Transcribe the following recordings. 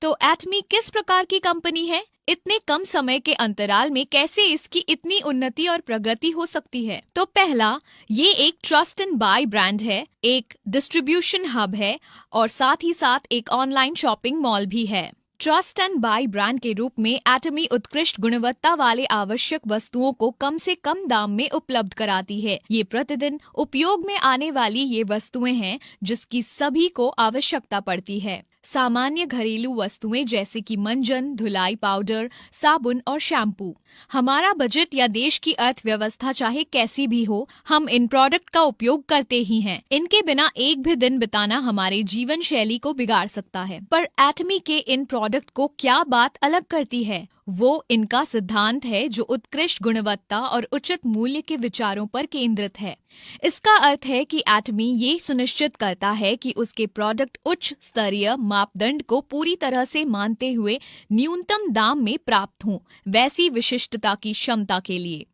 तो एटमी किस प्रकार की कंपनी है? इतने कम समय के अंतराल में कैसे इसकी इतनी उन्नति और प्रगति हो सकती है? तो पहला, ये एक ट्रस्ट एंड बाय ब्रांड है, एक डिस्ट्रीब्यूशन हब है और साथ ही साथ एक ऑनलाइन शॉपिंग मॉल भी है। ट्रस्ट एंड बाय ब्रांड के रूप में एटमी उत्कृष्ट गुणवत्ता वाले आवश्यक वस्तुओं को कम से कम दाम में उपलब्ध कराती है। ये प्रतिदिन उपयोग में आने वाली ये वस्तुएं हैं जिसकी सभी को आवश्यकता पड़ती है। सामान्य घरेलू वस्तुएं जैसे कि मंजन, धुलाई पाउडर, साबुन और शैम्पू। हमारा बजट या देश की अर्थव्यवस्था चाहे कैसी भी हो, हम इन प्रोडक्ट का उपयोग करते ही हैं। इनके बिना एक भी दिन बिताना हमारे जीवन शैली को बिगाड़ सकता है। पर एटमी के इन प्रोडक्ट को क्या बात अलग करती है? वो इनका सिद्धांत है जो उत्कृष्ट गुणवत्ता और उचित मूल्य के विचारों पर केंद्रित है। इसका अर्थ है कि एटमी ये सुनिश्चित करता है कि उसके प्रोडक्ट उच्च स्तरीय मापदंड को पूरी तरह से मानते हुए न्यूनतम दाम में प्राप्त हों, वैसी विशिष्टता की क्षमता के लिए।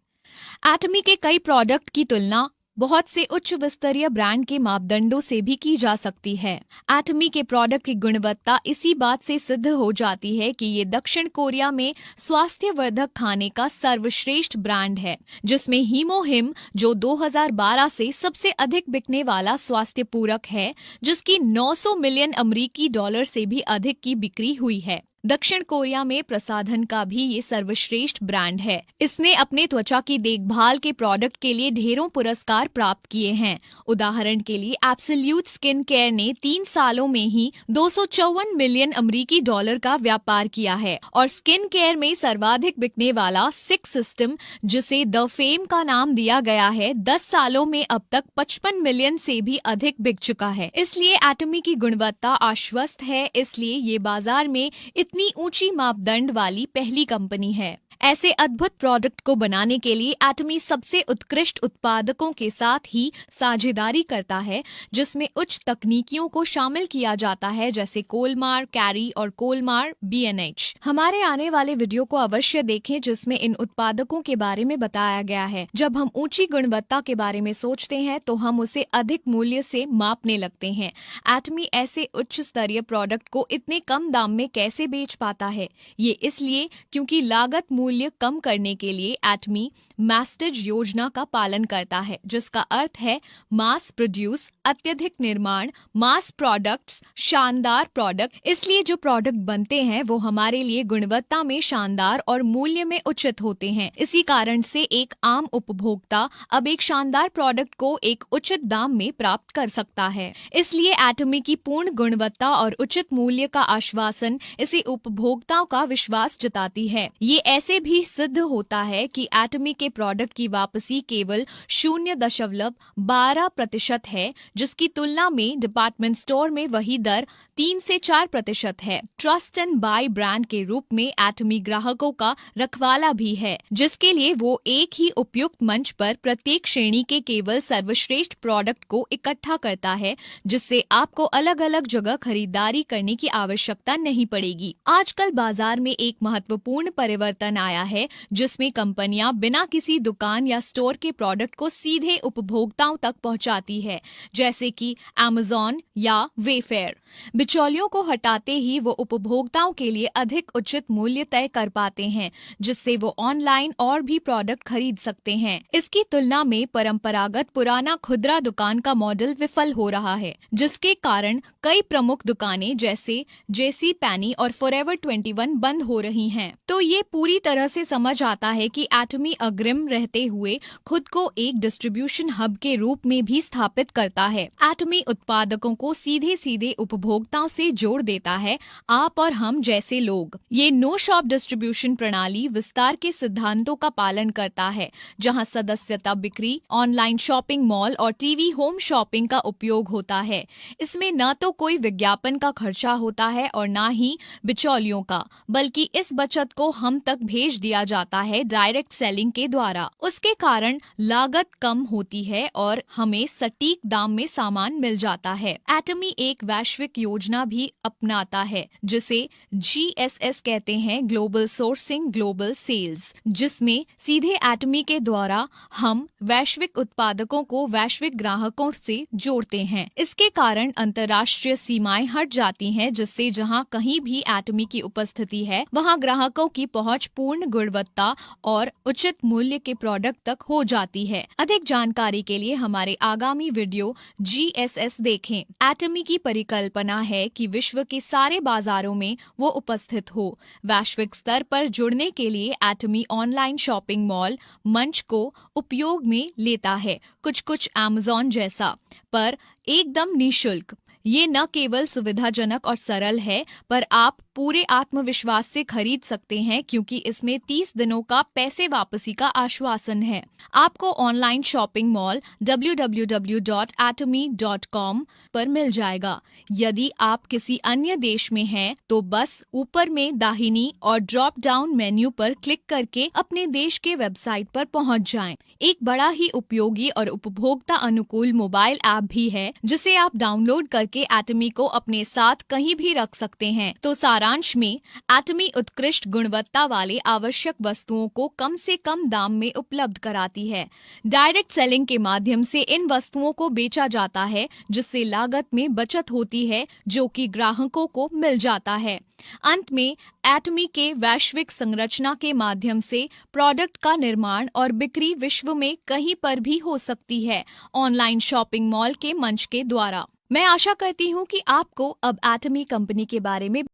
एटमी के कई प्रोडक्ट की तुलना बहुत से उच्च स्तरीय ब्रांड के मापदंडों से भी की जा सकती है। एटमी के प्रोडक्ट की गुणवत्ता इसी बात से सिद्ध हो जाती है कि ये दक्षिण कोरिया में स्वास्थ्यवर्धक खाने का सर्वश्रेष्ठ ब्रांड है, जिसमें हीमोहिम जो 2012 से सबसे अधिक बिकने वाला स्वास्थ्य पूरक है, जिसकी 900 मिलियन अमेरिकी डॉलर से भी अधिक की बिक्री हुई है। दक्षिण कोरिया में प्रसाधन का भी ये सर्वश्रेष्ठ ब्रांड है। इसने अपने त्वचा की देखभाल के प्रोडक्ट के लिए ढेरों पुरस्कार प्राप्त किए हैं। उदाहरण के लिए एब्सोल्यूट स्किन केयर ने 3 सालों में ही 254 मिलियन अमेरिकी डॉलर का व्यापार किया है और स्किन केयर में सर्वाधिक बिकने वाला सिक्स सिस्टम, जिसे द फेम का नाम दिया गया है, 10 सालों में अब तक 55 मिलियन से भी अधिक बिक चुका है। इसलिए एटमी की गुणवत्ता आश्वस्त है, इसलिए ये बाजार में इतनी ऊंची मापदंड वाली पहली कंपनी है। ऐसे अद्भुत प्रोडक्ट को बनाने के लिए एटमी सबसे उत्कृष्ट उत्पादकों के साथ ही साझेदारी करता है, जिसमें उच्च तकनीकियों को शामिल किया जाता है, जैसे कोलमार, कैरी और कोलमार BNH। हमारे आने वाले वीडियो को अवश्य देखें, जिसमें इन उत्पादकों के बारे में बताया गया है। जब हम ऊंची गुणवत्ता के बारे में सोचते हैं तो हम उसे अधिक मूल्य से मापने लगते हैं। एटमी ऐसे उच्च स्तरीय प्रोडक्ट को इतने कम दाम में कैसे बेच पाता है? ये इसलिए क्योंकि लागत मूल्य कम करने के लिए एटमी मैस्टेज योजना का पालन करता है, जिसका अर्थ है मास प्रोड्यूस, अत्यधिक निर्माण, मास प्रोडक्ट्स, शानदार प्रोडक्ट। इसलिए जो प्रोडक्ट बनते हैं वो हमारे लिए गुणवत्ता में शानदार और मूल्य में उचित होते हैं। इसी कारण से एक आम उपभोक्ता अब एक शानदार प्रोडक्ट को एक उचित दाम में प्राप्त कर सकता है। इसलिए एटमी की पूर्ण गुणवत्ता और उचित मूल्य का आश्वासन इसे उपभोक्ताओं का विश्वास जताती है। ये ऐसे भी सिद्ध होता है कि एटमी के प्रोडक्ट की वापसी केवल 0.12% है, जिसकी तुलना में डिपार्टमेंट स्टोर में वही दर 3 से 4% है। ट्रस्ट एंड बाय ब्रांड के रूप में एटमी ग्राहकों का रखवाला भी है, जिसके लिए वो एक ही उपयुक्त मंच पर प्रत्येक श्रेणी के केवल सर्वश्रेष्ठ प्रोडक्ट को इकट्ठा करता है, जिससे आपको अलग अलग जगह खरीदारी करने की आवश्यकता नहीं पड़ेगी। आजकल बाजार में एक महत्वपूर्ण परिवर्तन आया है, जिसमें कंपनियां बिना किसी दुकान या स्टोर के प्रोडक्ट को सीधे उपभोक्ताओं तक पहुंचाती है, जैसे कि Amazon या वेफेयर। बिचौलियों को हटाते ही वो उपभोक्ताओं के लिए अधिक उचित मूल्य तय कर पाते हैं, जिससे वो ऑनलाइन और भी प्रोडक्ट खरीद सकते हैं। इसकी तुलना में परंपरागत पुराना खुदरा दुकान का मॉडल विफल हो रहा है, जिसके कारण कई प्रमुख दुकानें जैसे JC Penney और Forever 21 बंद हो रही हैं। तो ये पूरी तरह से समझ आता है कि एटमी अग्रिम रहते हुए खुद को एक डिस्ट्रीब्यूशन हब के रूप में भी स्थापित करता है। एटमी उत्पादकों को सीधे सीधे उपभोक्ताओं से जोड़ देता है, आप और हम जैसे लोग। ये नो शॉप डिस्ट्रीब्यूशन प्रणाली विस्तार के सिद्धांतों का पालन करता है, जहां सदस्यता बिक्री, ऑनलाइन शॉपिंग मॉल और टीवी होम शॉपिंग का उपयोग होता है। इसमें न तो कोई विज्ञापन का खर्चा होता है और न ही बिचौलियों का, बल्कि इस बचत को हम तक भेज दिया जाता है डायरेक्ट सेलिंग के द्वारा। उसके कारण लागत कम होती है और हमें सटीक दाम में सामान मिल जाता है। एटमी एक वैश्विक योजना भी अपनाता है, जिसे GSS कहते हैं, ग्लोबल सोर्सिंग ग्लोबल सेल्स, जिसमें सीधे एटमी के द्वारा हम वैश्विक उत्पादकों को वैश्विक ग्राहकों से जोड़ते हैं। इसके कारण अंतर्राष्ट्रीय सीमाएं हट जाती हैं, जिससे जहां कहीं भी एटमी एटमी की उपस्थिति है, वहां ग्राहकों की पहुंच पूर्ण गुणवत्ता और उचित मूल्य के प्रोडक्ट तक हो जाती है। अधिक जानकारी के लिए हमारे आगामी वीडियो GSS देखें। एटमी की परिकल्पना है कि विश्व के सारे बाजारों में वो उपस्थित हो। वैश्विक स्तर पर जुड़ने के लिए एटमी ऑनलाइन शॉपिंग मॉल मंच को उपयोग में लेता है, कुछ Amazon जैसा, पर एकदम निःशुल्क। ये न केवल सुविधाजनक और सरल है, पर आप पूरे आत्मविश्वास से खरीद सकते हैं क्योंकि इसमें 30 दिनों का पैसे वापसी का आश्वासन है। आपको ऑनलाइन शॉपिंग मॉल www.atomy.com पर मिल जाएगा। यदि आप किसी अन्य देश में हैं, तो बस ऊपर में दाहिनी और ड्रॉप डाउन मेन्यू पर क्लिक करके अपने देश के वेबसाइट पर पहुंच जाएं। एक बड़ा ही उपयोगी और उपभोक्ता अनुकूल मोबाइल ऐप भी है, जिसे आप डाउनलोड करके एटमी को अपने साथ कहीं भी रख सकते हैं। तो सारांश में, एटमी उत्कृष्ट गुणवत्ता वाले आवश्यक वस्तुओं को कम से कम दाम में उपलब्ध कराती है। डायरेक्ट सेलिंग के माध्यम से इन वस्तुओं को बेचा जाता है, जिससे लागत में बचत होती है, जो कि ग्राहकों को मिल जाता है। अंत में, एटमी के वैश्विक संरचना के माध्यम से प्रोडक्ट का निर्माण और बिक्री विश्व में कहीं पर भी हो सकती है, ऑनलाइन शॉपिंग मॉल के मंच के द्वारा। मैं आशा करती हूँ कि आपको अब एटमी कंपनी के बारे में